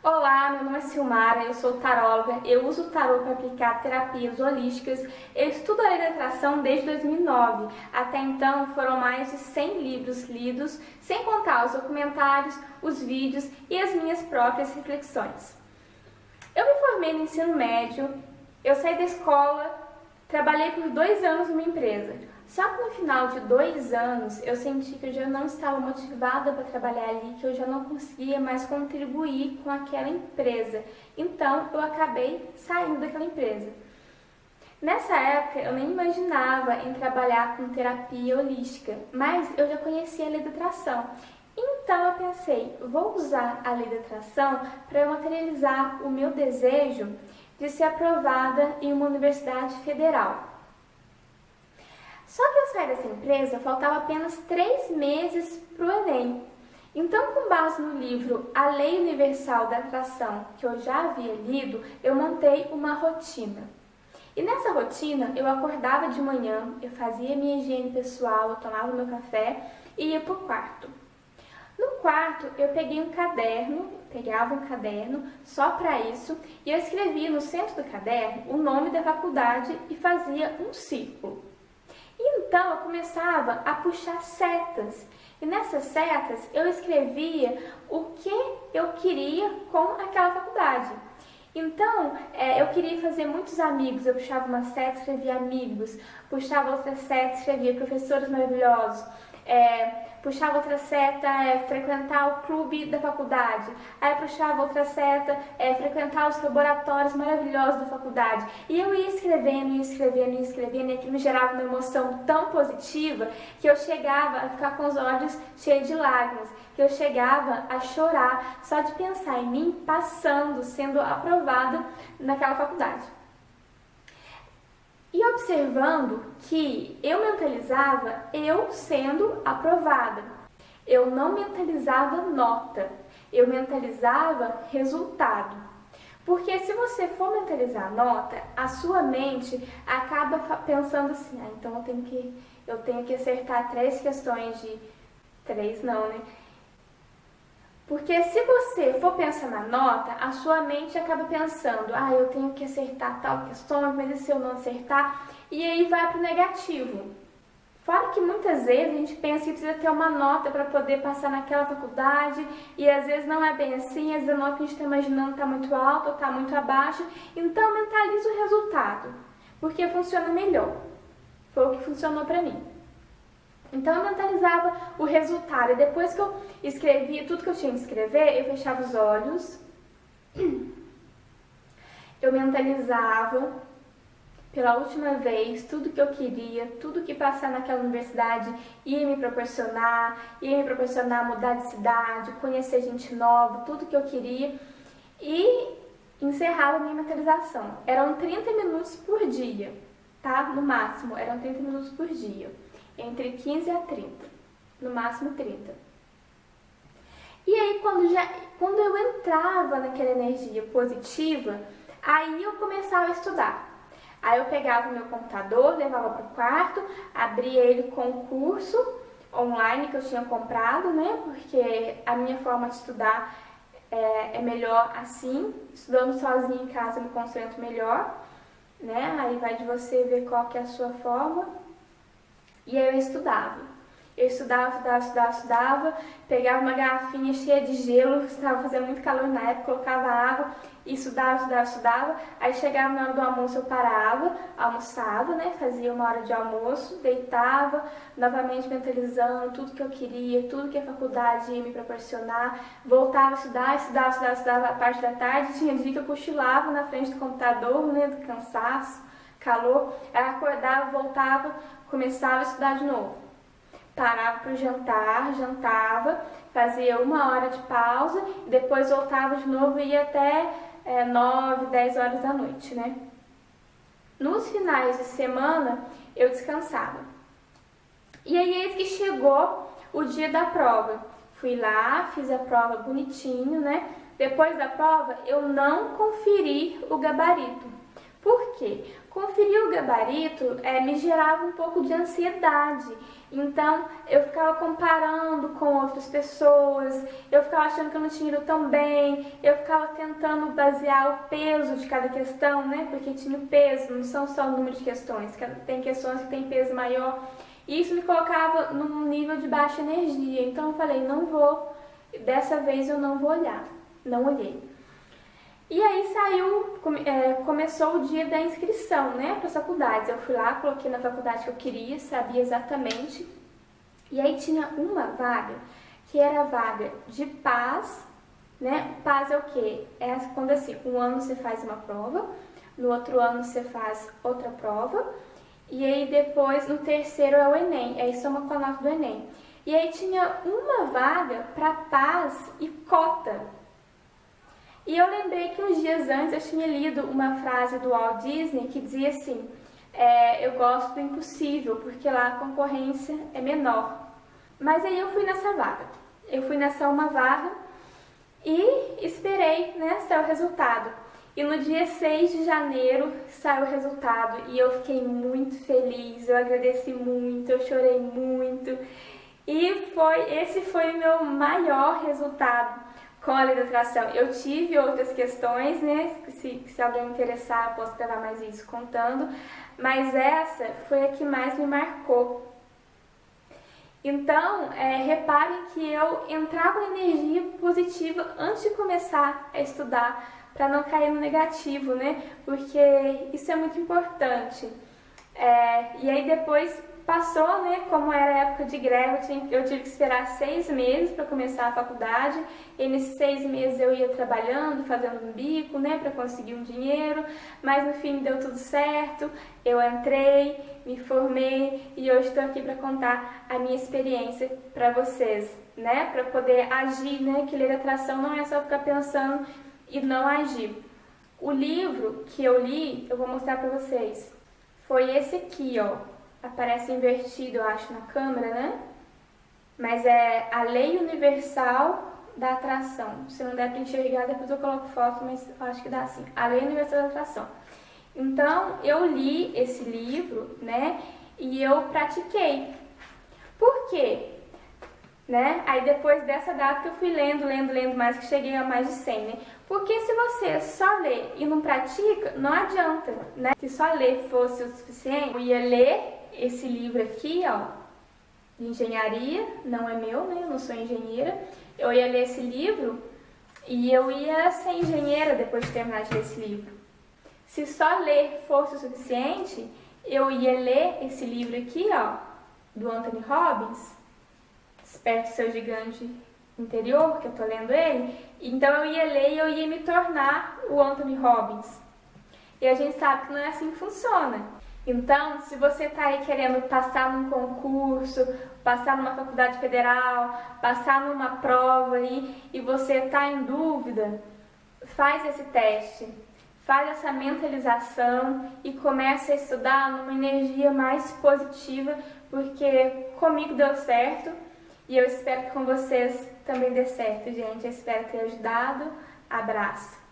Olá, meu nome é Silmara, eu sou taróloga, eu uso o tarô para aplicar terapias holísticas, eu estudo a lei da atração desde 2009, até então foram mais de 100 livros lidos, sem contar os documentários, os vídeos e as minhas próprias reflexões. Eu me formei no ensino médio, eu saí da escola, trabalhei por 2 anos numa empresa. Só que no final de 2 anos eu senti que eu já não estava motivada para trabalhar ali, que eu já não conseguia mais contribuir com aquela empresa. Então eu acabei saindo daquela empresa. Nessa época eu nem imaginava em trabalhar com terapia holística, mas eu já conhecia a lei da atração. Então eu pensei, vou usar a lei da atração para eu materializar o meu desejo de ser aprovada em uma universidade federal. Só que eu saí dessa empresa, faltava apenas 3 meses para o Enem. Então, com base no livro A Lei Universal da Atração, que eu já havia lido, eu montei uma rotina. E nessa rotina, eu acordava de manhã, eu fazia minha higiene pessoal, eu tomava meu café e ia para o quarto. No quarto, eu pegava um caderno só para isso, e eu escrevia no centro do caderno o nome da faculdade e fazia um círculo. Então eu começava a puxar setas, e nessas setas eu escrevia o que eu queria com aquela faculdade. Então eu queria fazer muitos amigos, eu puxava uma seta, escrevia amigos, puxava outra seta, escrevia professores maravilhosos, puxava outra seta, frequentar o clube da faculdade, aí puxava outra seta, frequentar os laboratórios maravilhosos da faculdade. E eu ia escrevendo, e aquilo me gerava uma emoção tão positiva que eu chegava a ficar com os olhos cheios de lágrimas, que eu chegava a chorar só de pensar em mim passando, sendo aprovada naquela faculdade. E observando que eu mentalizava eu sendo aprovada. Eu não mentalizava nota, eu mentalizava resultado. Porque se você for mentalizar nota, a sua mente acaba pensando assim, então eu tenho que acertar 3 questões de 3 não, né? Porque se você for pensar na nota, a sua mente acaba pensando, eu tenho que acertar tal questão, mas e se eu não acertar? E aí vai para o negativo. Fora que muitas vezes a gente pensa que precisa ter uma nota para poder passar naquela faculdade, e às vezes não é bem assim, às vezes a nota que a gente está imaginando está muito alta ou está muito abaixo. Então mentaliza o resultado, porque funciona melhor. Foi o que funcionou para mim. Então eu mentalizava o resultado, e depois que eu escrevia tudo que eu tinha que escrever, eu fechava os olhos, eu mentalizava pela última vez tudo que eu queria, tudo que passar naquela universidade ia me proporcionar mudar de cidade, conhecer gente nova, tudo que eu queria, e encerrava a minha mentalização. Eram 30 minutos por dia, tá? No máximo, eram 30 minutos por dia. Entre 15 a 30, no máximo 30. E aí quando eu entrava naquela energia positiva, aí eu começava a estudar. Aí eu pegava o meu computador, levava para o quarto, abria ele com o curso online que eu tinha comprado, né? Porque a minha forma de estudar é melhor assim, estudando sozinha em casa eu me concentro melhor, né? Aí vai de você ver qual que é a sua forma. E aí eu estudava, pegava uma garrafinha cheia de gelo, estava fazendo muito calor na época, colocava água e estudava. Aí chegava na hora do almoço, eu parava, almoçava, né? Fazia uma hora de almoço, deitava, novamente mentalizando tudo que eu queria, tudo que a faculdade ia me proporcionar, voltava a estudava a parte da tarde, tinha dia que eu cochilava na frente do computador, né? Do cansaço, calor, aí acordava, voltava, começava a estudar de novo. Parava para o jantar, jantava, fazia 1 hora de pausa, e depois voltava de novo e ia até 9, 10 horas da noite, né? Nos finais de semana, eu descansava. E aí, eis que chegou o dia da prova. Fui lá, fiz a prova bonitinho, né? Depois da prova, eu não conferi o gabarito, Por quê? Conferir o gabarito me gerava um pouco de ansiedade. Então, eu ficava comparando com outras pessoas, eu ficava achando que eu não tinha ido tão bem, eu ficava tentando basear o peso de cada questão, né? Porque tinha o peso, não são só o número de questões, tem questões que têm peso maior. E isso me colocava num nível de baixa energia. Então, eu falei, não vou, dessa vez eu não vou olhar. Não olhei. E aí começou o dia da inscrição, né, para as faculdades. Eu fui lá, coloquei na faculdade que eu queria, sabia exatamente. E aí tinha uma vaga, que era a vaga de paz, né? Paz é o quê? É quando assim, um ano você faz uma prova, no outro ano você faz outra prova, e aí depois, no terceiro é o Enem, aí soma com a nota do Enem. E aí tinha uma vaga para paz e cota. E eu lembrei que uns dias antes eu tinha lido uma frase do Walt Disney que dizia assim, eu gosto do impossível, porque lá a concorrência é menor. Mas aí eu fui nessa vaga. Eu fui nessa uma vaga e esperei, né, sair o resultado. E no dia 6 de janeiro saiu o resultado e eu fiquei muito feliz, eu agradeci muito, eu chorei muito. E esse foi o meu maior resultado com a lei da atração. Eu tive outras questões, né? Se alguém interessar, eu posso gravar mais isso contando. Mas essa foi a que mais me marcou. Então, reparem que eu entrava na energia positiva antes de começar a estudar, para não cair no negativo, né? Porque isso é muito importante. E aí depois passou, né, como era a época de greve, eu tive que esperar 6 meses para começar a faculdade, e nesses 6 meses eu ia trabalhando, fazendo um bico, né, para conseguir um dinheiro, mas no fim deu tudo certo, eu entrei, me formei, e hoje estou aqui para contar a minha experiência para vocês, né, para poder agir, né, que lei da atração não é só ficar pensando e não agir. O livro que eu li, eu vou mostrar para vocês, foi esse aqui, ó. Aparece invertido, eu acho, na câmera, né? Mas é a Lei Universal da Atração. Se não der para enxergar, depois eu coloco foto, mas eu acho que dá assim. A Lei Universal da Atração. Então, eu li esse livro, né? E eu pratiquei. Por quê? Né? Aí depois dessa data eu fui lendo mais, que cheguei a mais de 100, né? Porque se você só lê e não pratica, não adianta, né? Se só ler fosse o suficiente, eu ia ler esse livro aqui, ó, de engenharia, não é meu, né? Eu não sou engenheira. Eu ia ler esse livro e eu ia ser engenheira depois de terminar de ler esse livro. Se só ler fosse o suficiente, eu ia ler esse livro aqui, ó, do Anthony Robbins, Desperte Seu Gigante Interior, que eu tô lendo ele. Então eu ia ler e eu ia me tornar o Anthony Robbins. E a gente sabe que não é assim que funciona. Então, se você tá aí querendo passar num concurso, passar numa faculdade federal, passar numa prova aí, e você tá em dúvida, faz esse teste. Faz essa mentalização e comece a estudar numa energia mais positiva, porque comigo deu certo. E eu espero que com vocês também dê certo, gente. Eu espero ter ajudado. Abraço!